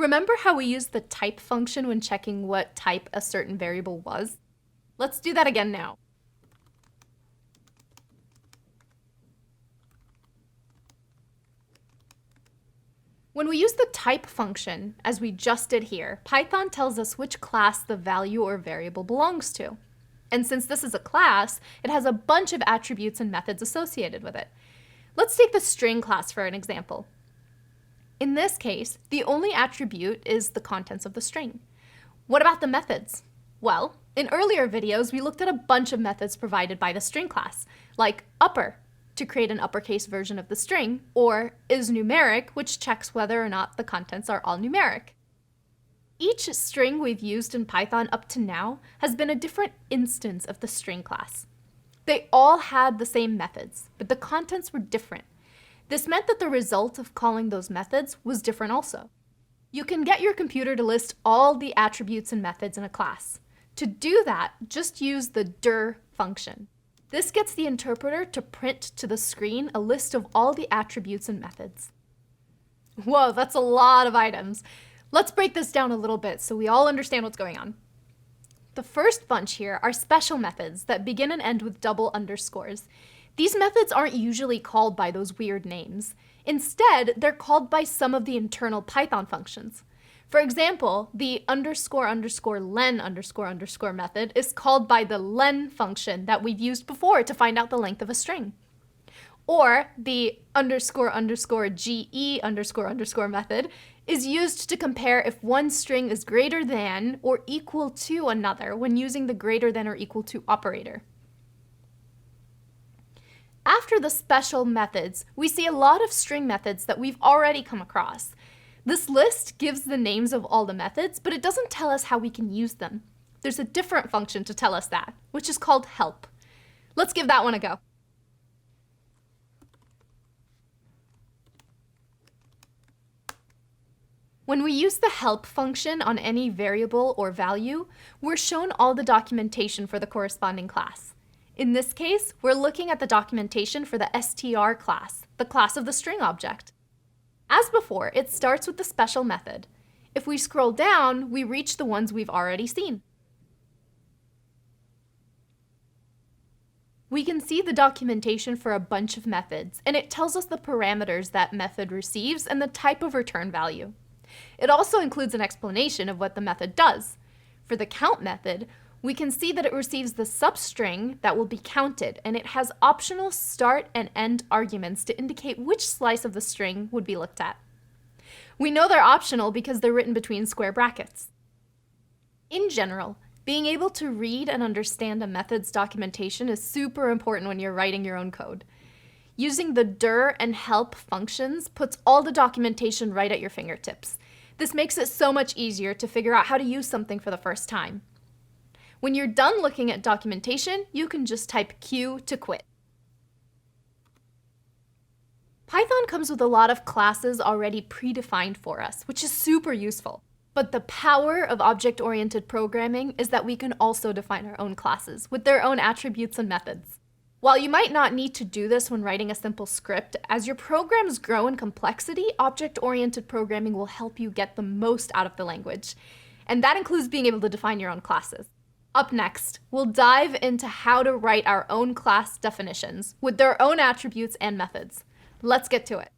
Remember how we used the type function when checking what type a certain variable was? Let's do that again now. When we use the type function, as we just did here, Python tells us which class the value or variable belongs to. And since this is a class, it has a bunch of attributes and methods associated with it. Let's take the string class for an example. In this case, the only attribute is the contents of the string. What about the methods? Well, in earlier videos, we looked at a bunch of methods provided by the string class, like upper, to create an uppercase version of the string, or isNumeric, which checks whether or not the contents are all numeric. Each string we've used in Python up to now has been a different instance of the string class. They all had the same methods, but the contents were different. This meant that the result of calling those methods was different also. You can get your computer to list all the attributes and methods in a class. To do that, just use the dir function. This gets the interpreter to print to the screen a list of all the attributes and methods. Whoa, that's a lot of items. Let's break this down a little bit so we all understand what's going on. The first bunch here are special methods that begin and end with double underscores. These methods aren't usually called by those weird names. Instead, they're called by some of the internal Python functions. For example, the __len___ method is called by the len function that we've used before to find out the length of a string. Or the __ge___ method is used to compare if one string is greater than or equal to another when using the greater than or equal to operator. After the special methods, we see a lot of string methods that we've already come across. This list gives the names of all the methods, but it doesn't tell us how we can use them. There's a different function to tell us that, which is called help. Let's give that one a go. When we use the help function on any variable or value, we're shown all the documentation for the corresponding class. In this case, we're looking at the documentation for the str class, the class of the string object. As before, it starts with the special method. If we scroll down, we reach the ones we've already seen. We can see the documentation for a bunch of methods, and it tells us the parameters that method receives and the type of return value. It also includes an explanation of what the method does. For the count method, we can see that it receives the substring that will be counted, and it has optional start and end arguments to indicate which slice of the string would be looked at. We know they're optional because they're written between square brackets. In general, being able to read and understand a method's documentation is super important when you're writing your own code. Using the dir and help functions puts all the documentation right at your fingertips. This makes it so much easier to figure out how to use something for the first time. When you're done looking at documentation, you can just type Q to quit. Python comes with a lot of classes already predefined for us, which is super useful. But the power of object-oriented programming is that we can also define our own classes with their own attributes and methods. While you might not need to do this when writing a simple script, as your programs grow in complexity, object-oriented programming will help you get the most out of the language. And that includes being able to define your own classes. Up next, we'll dive into how to write our own class definitions with their own attributes and methods. Let's get to it.